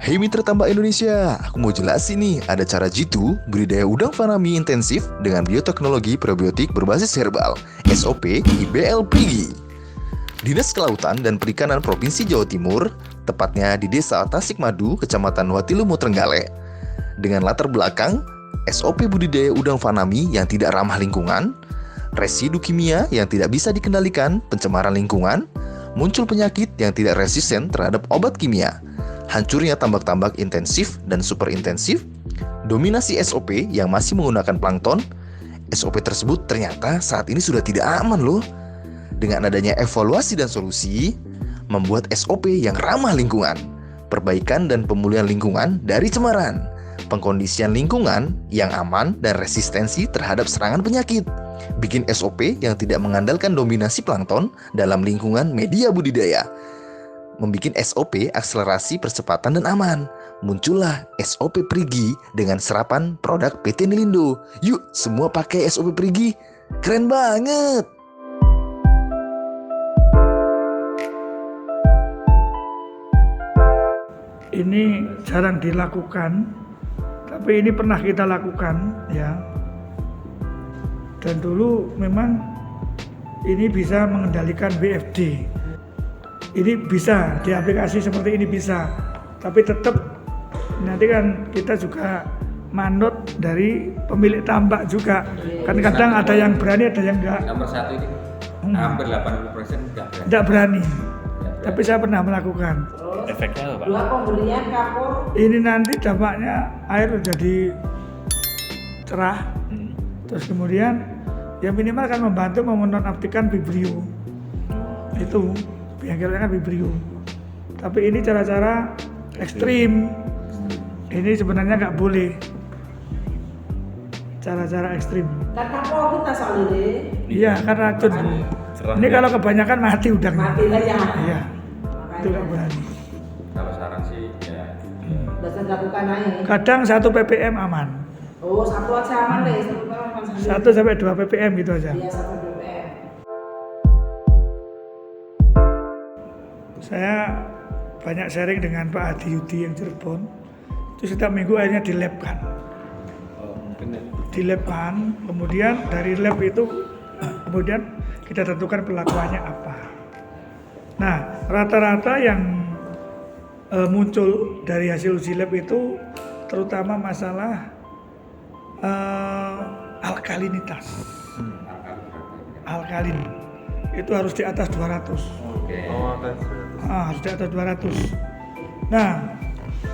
Hey mitra tambak Indonesia, aku mau jelasin nih, ada cara jitu budidaya udang fanami intensif dengan bioteknologi probiotik berbasis herbal, SOP IBL Prigi. Dinas Kelautan dan Perikanan Provinsi Jawa Timur, tepatnya di Desa Tasikmadu, Kecamatan Watilumo, Trenggalek. Dengan latar belakang, SOP budidaya udang fanami yang tidak ramah lingkungan, residu kimia yang tidak bisa dikendalikan, pencemaran lingkungan, muncul penyakit yang tidak resisten terhadap obat kimia, hancurnya tambak-tambak intensif dan super intensif, dominasi SOP yang masih menggunakan plankton. SOP tersebut ternyata saat ini sudah tidak aman loh. Dengan adanya evaluasi dan solusi, membuat SOP yang ramah lingkungan, perbaikan dan pemulihan lingkungan dari cemaran, pengkondisian lingkungan yang aman dan resistensi terhadap serangan penyakit, bikin SOP yang tidak mengandalkan dominasi plankton dalam lingkungan media budidaya, membikin SOP akselerasi percepatan dan aman. Muncullah SOP Prigi dengan serapan produk PT Nelindo. Yuk semua pakai SOP Prigi, keren banget. Ini jarang dilakukan, tapi ini pernah kita lakukan ya. Dan dulu memang ini bisa mengendalikan BFD. Ini bisa di aplikasi seperti ini bisa, tapi tetap nanti kan kita juga manut dari pemilik tambak juga. Kan kadang ada yang berani, ada yang enggak. Nomor satu ini hampir 80% enggak berani. Tapi saya pernah melakukan. Efeknya apa, Pak? Dua pemberian kapur. Ini nanti dampaknya air jadi cerah. Terus kemudian ya minimal kan membantu menonaktifkan Vibrio. Itu yang kira-kira kan Vibrio. Tapi ini cara-cara ekstrim. Ini sebenarnya nggak boleh. Cara-cara ekstrim. Kan kapur kita soal ini. Iya, kan racun. Ini kalau kebanyakan mati udangnya. Mati aja. Iya. Itu nggak berani. Kalau saran sih ya Dasar bukan naik. Kadang 1 ppm aman. Oh, satu aja aman deh. 1 sampai 2 ppm gitu aja. Iya, 1 BPM. Saya banyak sharing dengan Pak Adi Yudi yang Cirebon. Itu setiap minggu akhirnya di lab kan. Di lab kan, kemudian dari lab itu kemudian kita tentukan perlakuannya apa. Nah, rata-rata yang muncul dari hasil uji lab itu terutama masalah alkalinitas. Alkalin itu harus di atas 200. Harus di atas 200. Nah,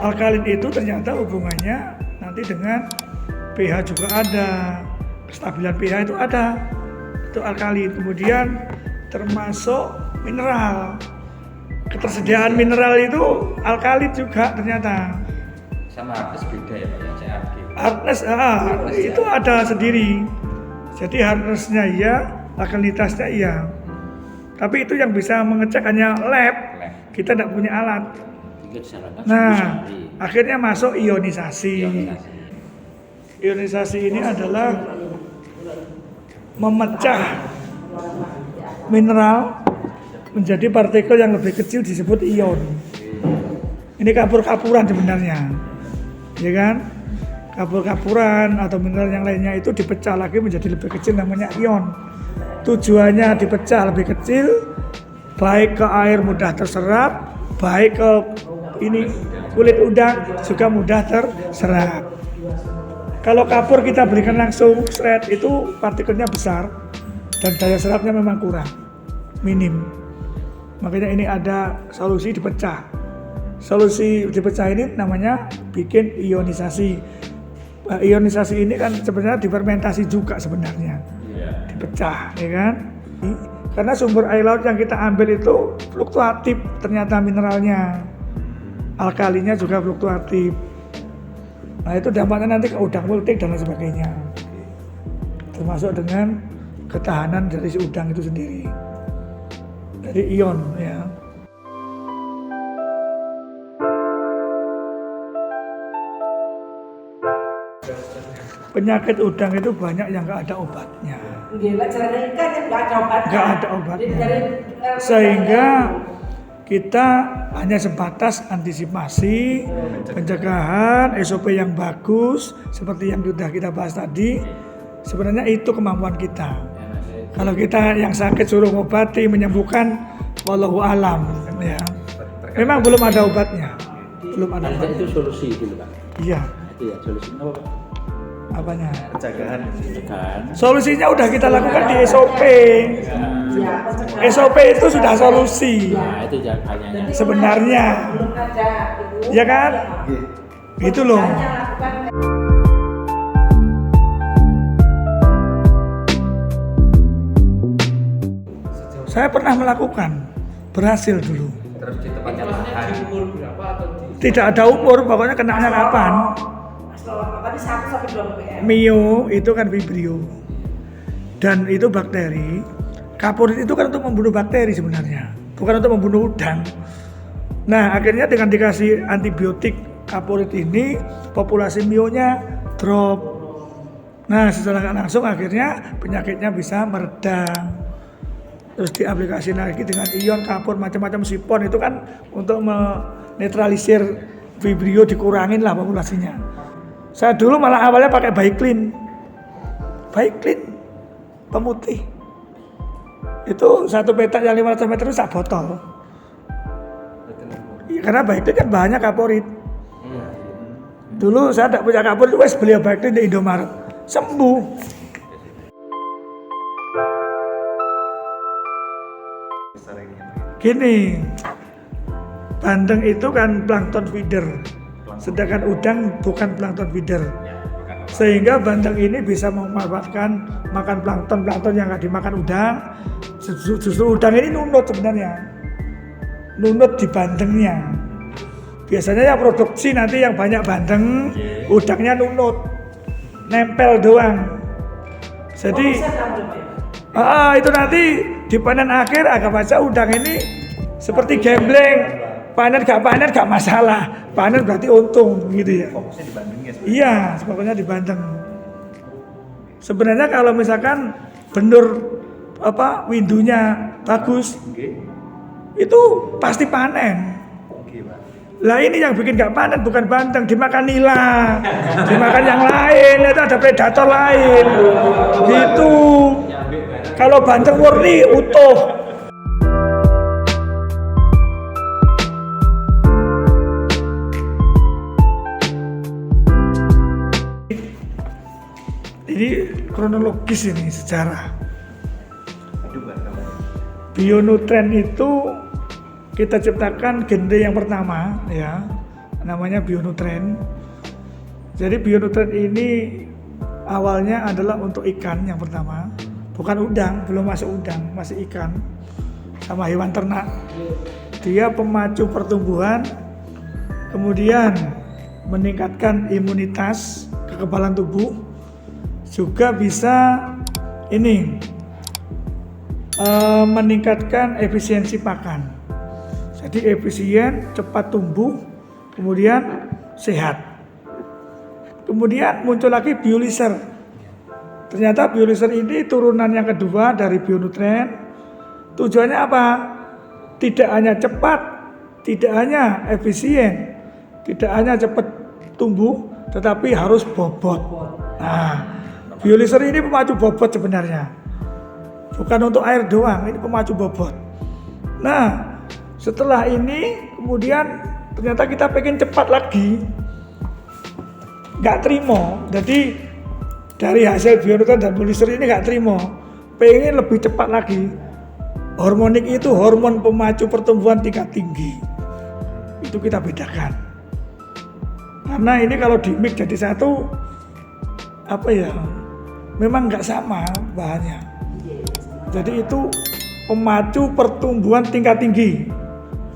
alkalin itu ternyata hubungannya nanti dengan pH juga ada, kestabilan pH itu ada, itu alkalin. Kemudian termasuk mineral, ketersediaan mineral itu alkalin juga ternyata. sama hardness beda ya Pak ya, CRG. Hardness, itu ada sendiri. Jadi hardnessnya iya, alkalinitasnya iya. Tapi itu yang bisa mengecek hanya lab. Kita tidak punya alat. Nah, akhirnya masuk ionisasi. Ionisasi ini adalah memecah mineral menjadi partikel yang lebih kecil disebut ion. Ini kapur-kapuran sebenarnya, ya kan? Kapur-kapuran atau mineral yang lainnya itu dipecah lagi menjadi lebih kecil namanya ion. Tujuannya dipecah lebih kecil, baik ke air mudah terserap, baik ke ini kulit udang juga mudah terserap. Kalau kapur kita berikan langsung shred itu partikelnya besar dan daya serapnya memang kurang, minim. Makanya ini ada solusi dipecah. Solusi dipecah ini namanya bikin ionisasi. Ionisasi ini kan sebenarnya difermentasi juga sebenarnya. Dipecah, ya kan? Karena sumber air laut yang kita ambil itu fluktuatif ternyata mineralnya. Alkalinya juga fluktuatif. Nah itu dampaknya nanti ke udang multik dan lain sebagainya. Termasuk dengan ketahanan dari si udang itu sendiri. Dari ion ya. Penyakit udang itu banyak yang nggak ada obatnya. Gila, cara ikan nggak ada obatnya. Nggak ada obatnya. Sehingga kita hanya sebatas antisipasi, pencegahan, SOP yang bagus seperti yang sudah kita bahas tadi. Sebenarnya itu kemampuan kita. Kalau kita yang sakit suruh ngobati, menyembuhkan, wallahu alam ya. Memang belum ada obatnya. Belum ada obatnya. Itu solusi gitu Pak. Iya. Itu ya solusinya apa Pak? Apanya? Pencegahan. Solusinya udah kita lakukan di SOP. Ya, SOP itu sudah solusi Nah, itu hanya sebenarnya. belum ada itu. Ya kan? Gitu loh. Hanya lakukan Saya pernah melakukan, berhasil dulu. Terus di tempatnya lahan. Tidak ada umur, pokoknya kenanya kapan. tadi 1 sampai 2 ppm. Mio itu kan vibrio. Dan itu bakteri. Kapurit itu kan untuk membunuh bakteri sebenarnya, bukan untuk membunuh udang. Nah, akhirnya dengan dikasih antibiotik kapurit ini, populasi mionya drop. Nah, secara nggak langsung akhirnya penyakitnya bisa mereda. Terus diaplikasi lagi dengan ion kapur macam-macam sipon itu kan untuk menetralisir vibrio, dikurangin lah populasinya. Saya dulu malah awalnya pakai Baiklin pemutih. Itu satu petak yang 500 meter itu sak botol. Ya, karena Baiklin kan banyak kaporit. Dulu saya tidak punya kaporit, wes beli Baiklin di Indomaret, sembuh. Gini, bandeng itu kan plankton feeder, sedangkan udang bukan plankton feeder. Sehingga bandeng ini bisa memanfaatkan makan plankton yang nggak dimakan udang. Justru udang ini nunut sebenarnya, nunut di bandengnya. Biasanya yang produksi nanti yang banyak bandeng, udangnya nunut, nempel doang. Jadi itu nanti di panen akhir agak baca udang ini seperti gambling, panen gak masalah, panen berarti untung gitu ya. fokusnya di Bandung ya. Iya, pokoknya di Bandeng. Sebenarnya kalau misalkan benur windunya bagus, itu pasti panen. Lah ini yang bikin gak panen bukan bandeng, dimakan nila, dimakan yang lain, itu ada predator lain. Gitu. Kalau bandeng murni utuh. Ini kronologis ini sejarah. Bionutren itu kita ciptakan genre yang pertama ya, namanya bionutren. Jadi bionutren ini awalnya adalah untuk ikan yang pertama, bukan udang, belum masuk udang, masih ikan sama hewan ternak. Dia pemacu pertumbuhan, kemudian meningkatkan imunitas, kekebalan tubuh, juga bisa meningkatkan efisiensi pakan. Jadi efisien, cepat tumbuh, kemudian sehat. Kemudian muncul lagi bioliser. Ternyata bioliser ini turunan yang kedua dari bionutren. Tujuannya apa? Tidak hanya cepat, tidak hanya efisien, tidak hanya cepat tumbuh, tetapi harus bobot. Nah, bioliser ini pemacu bobot sebenarnya. Bukan untuk air doang, ini pemacu bobot. Nah, setelah ini kemudian ternyata kita pengen cepat lagi, nggak terima. Jadi dari hasil bionutren dan bioliser ini nggak terima, pengen lebih cepat lagi. Hormonik itu hormon pemacu pertumbuhan tingkat tinggi, itu kita bedakan. Karena ini kalau di mix jadi satu, memang nggak sama bahannya. Jadi itu pemacu pertumbuhan tingkat tinggi,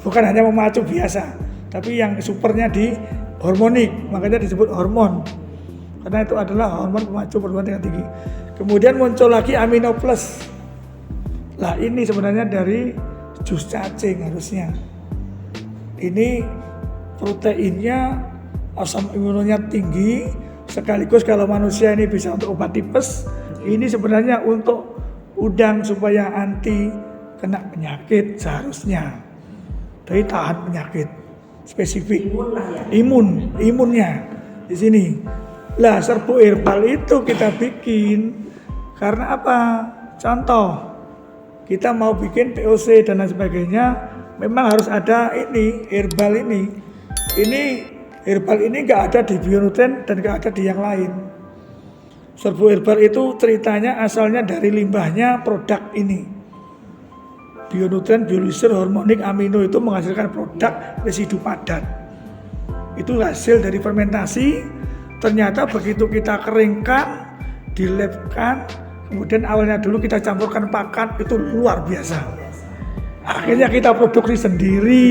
bukan hanya memacu biasa, tapi yang supernya di hormonik, makanya disebut hormon, karena itu adalah hormon pemacu pertumbuhan tingkat tinggi. Kemudian muncul lagi amino plus. Lah ini sebenarnya dari jus cacing harusnya. Ini proteinnya, asam aminonya tinggi, sekaligus kalau manusia ini bisa untuk obat tipes, ini sebenarnya untuk udang supaya anti kena penyakit seharusnya. daya tahan penyakit spesifik. Imun lah ya. Imunnya di sini. Lah serbuk herbal itu kita bikin karena apa? Contoh, kita mau bikin POC dan lain sebagainya, memang harus ada ini herbal ini. Ini herbal ini nggak ada di Bionutren dan nggak ada di yang lain. Serbuk herbal itu ceritanya asalnya dari limbahnya produk ini. Bionutren, Biolisir, Hormonik, Amino itu menghasilkan produk residu padat. Itu hasil dari fermentasi. Ternyata begitu kita keringkan, dilebkan, kemudian awalnya dulu kita campurkan pakan, itu luar biasa. Akhirnya kita produksi sendiri.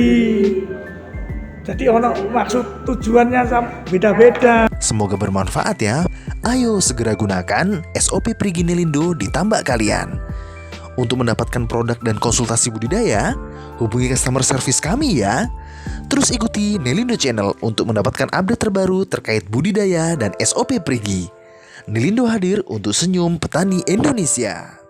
Jadi maksud tujuannya beda-beda. Semoga bermanfaat ya. Ayo segera gunakan SOP Prigi Nelindo di tambak kalian. Untuk mendapatkan produk dan konsultasi budidaya, hubungi customer service kami ya. Terus ikuti Nelindo Channel untuk mendapatkan update terbaru terkait budidaya dan SOP Prigi. Nelindo hadir untuk senyum petani Indonesia.